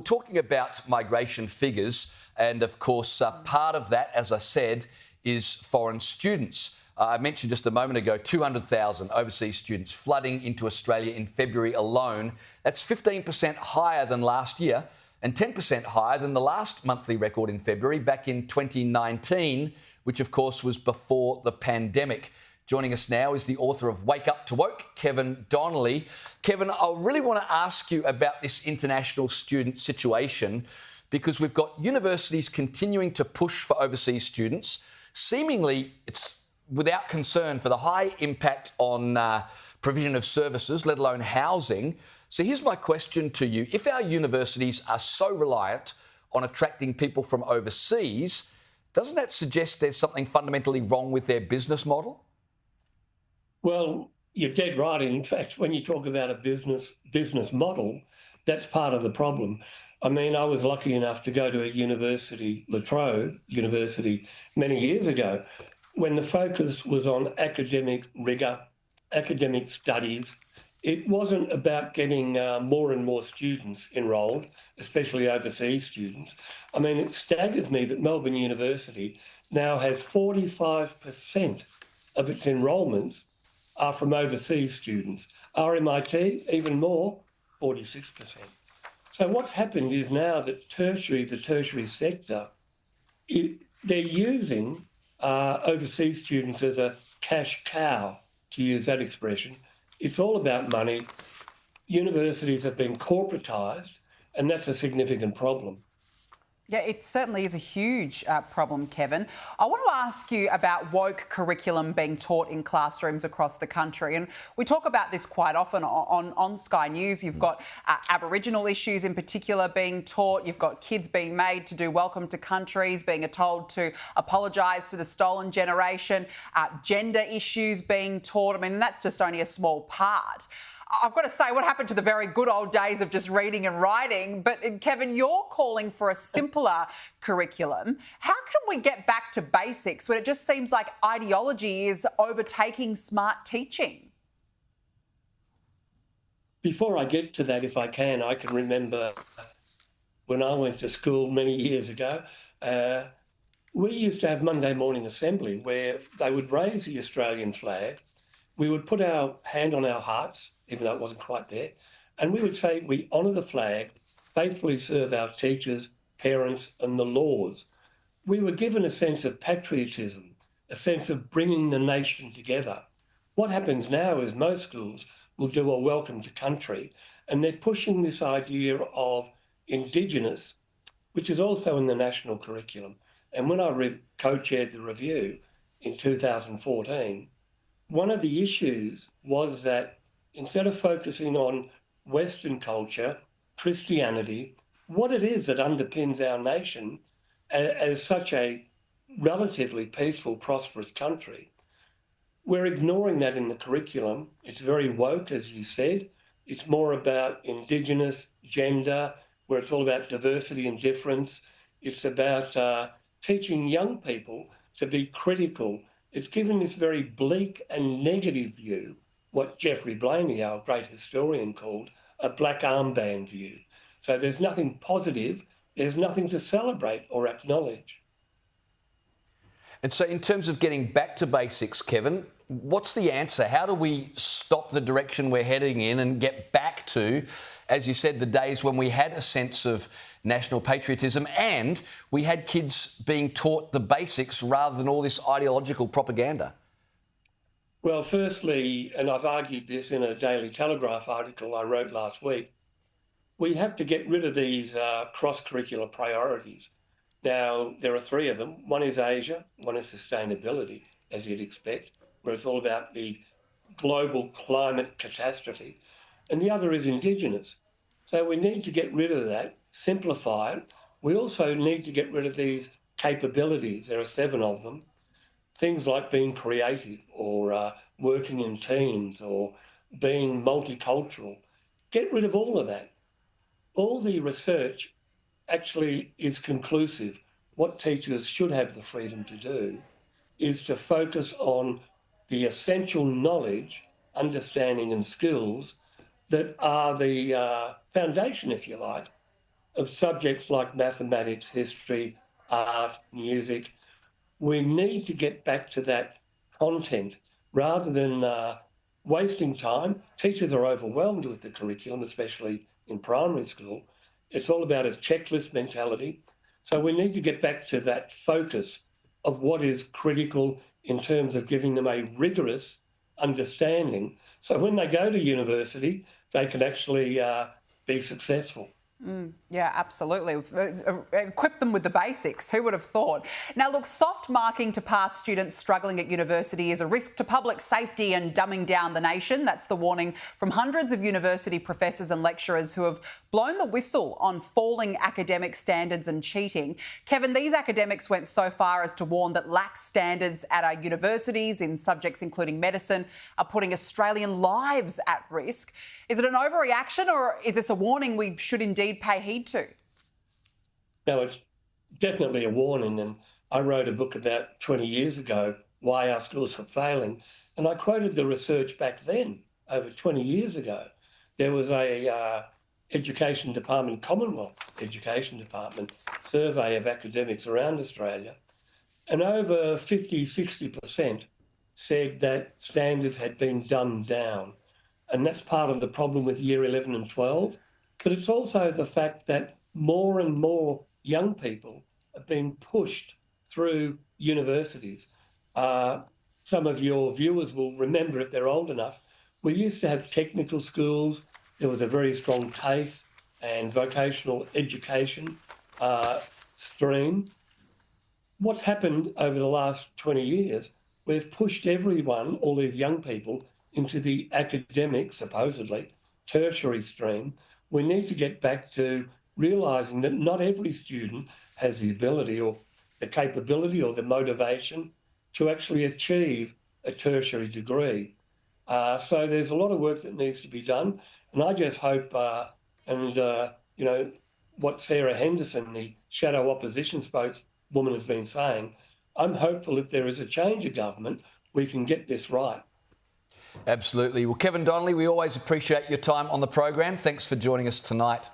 Talking about migration figures, and of course, part of that, as I said, is foreign students. I mentioned just a moment ago 200,000 overseas students flooding into Australia in February alone. That's 15% higher than last year and 10% higher than the last monthly record in February back in 2019, which of course was before the pandemic. Joining us now is the author of Wake Up to Woke, Kevin Donnelly. Kevin, I really want to ask you about this international student situation because we've got universities continuing to push for overseas students. Seemingly, it's without concern for the high impact on provision of services, let alone housing. So here's my question to you. If our universities are so reliant on attracting people from overseas, doesn't that suggest there's something fundamentally wrong with their business model? Well, you're dead right. In fact, when you talk about a business model, that's part of the problem. I mean, I was lucky enough to go to a university, La Trobe University, many years ago, when the focus was on academic rigour, academic studies. It wasn't about getting more and more students enrolled, especially overseas students. I mean, it staggers me that Melbourne University now has 45% of its enrolments are from overseas students. RMIT, even more, 46%. So what's happened is now that the tertiary sector, they're using overseas students as a cash cow, to use that expression. It's all about money. Universities have been corporatised, and that's a significant problem. Yeah, it certainly is a huge problem, Kevin. I want to ask you about woke curriculum being taught in classrooms across the country. And we talk about this quite often on Sky News. You've got Aboriginal issues in particular being taught. You've got kids being made to do welcome to countries, being told to apologise to the stolen generation, gender issues being taught. I mean, that's just only a small part. I've got to say, what happened to the very good old days of just reading and writing? But Kevin, you're calling for a simpler curriculum. How can we get back to basics when it just seems like ideology is overtaking smart teaching? Before I get to that, if I can remember when I went to school many years ago, we used to have Monday morning assembly where they would raise the Australian flag. We would put our hand on our hearts, even though it wasn't quite there, and we would say we honour the flag, faithfully serve our teachers, parents and the laws. We were given a sense of patriotism, a sense of bringing the nation together. What happens now is most schools will do a welcome to country, and they're pushing this idea of Indigenous, which is also in the national curriculum. And when I co-chaired the review in 2014, one of the issues was that instead of focusing on Western culture, Christianity, what it is that underpins our nation as such a relatively peaceful, prosperous country, we're ignoring that in the curriculum. It's very woke, as you said. It's more about Indigenous, gender, where it's all about diversity and difference. It's about teaching young people to be critical. It's given this very bleak and negative view, what Geoffrey Blaney, our great historian, called a black armband view. So there's nothing positive, there's nothing to celebrate or acknowledge. And so in terms of getting back to basics, Kevin, what's the answer? How do we stop the direction we're heading in and get back to, as you said, the days when we had a sense of national patriotism and we had kids being taught the basics rather than all this ideological propaganda? Well, firstly, and I've argued this in a Daily Telegraph article I wrote last week, we have to get rid of these cross-curricular priorities. Now, there are three of them. One is Asia, one is sustainability, as you'd expect, where it's all about the global climate catastrophe, and the other is Indigenous. So we need to get rid of that, simplify it. We also need to get rid of these capabilities. There are 7 of them. Things like being creative or working in teams or being multicultural. Get rid of all of that. All the research actually is conclusive. What teachers should have the freedom to do is to focus on the essential knowledge, understanding and skills that are the foundation, if you like, of subjects like mathematics, history, art, music. We need to get back to that content rather than wasting time. Teachers are overwhelmed with the curriculum, especially in primary school. It's all about a checklist mentality. So we need to get back to that focus of what is critical in terms of giving them a rigorous understanding. So when they go to university, they can actually be successful. Yeah, absolutely. Equip them with the basics. Who would have thought? Now, look, soft marking to pass students struggling at university is a risk to public safety and dumbing down the nation. That's the warning from hundreds of university professors and lecturers who have blown the whistle on falling academic standards and cheating. Kevin, these academics went so far as to warn that lax standards at our universities in subjects including medicine are putting Australian lives at risk. Is it an overreaction, or is this a warning we should indeed pay heed to? No, it's definitely a warning. And I wrote a book about 20 years ago, Why Our Schools Are Failing. And I quoted the research back then, over 20 years ago. There was a Education Department, Commonwealth Education Department survey of academics around Australia. And over 50, 60% said that standards had been dumbed down. And that's part of the problem with year 11 and 12. But it's also the fact that more and more young people are being pushed through universities. Some of your viewers will remember, if they're old enough, we used to have technical schools. There was a very strong TAFE and vocational education stream. What's happened over the last 20 years, we've pushed everyone, all these young people, into the academic, supposedly, tertiary stream. We need to get back to realising that not every student has the ability or the capability or the motivation to actually achieve a tertiary degree. So there's a lot of work that needs to be done. And I just hope, you know, what Sarah Henderson, the shadow opposition spokeswoman, has been saying, I'm hopeful if there is a change of government, we can get this right. Absolutely. Well, Kevin Donnelly, we always appreciate your time on the program. Thanks for joining us tonight.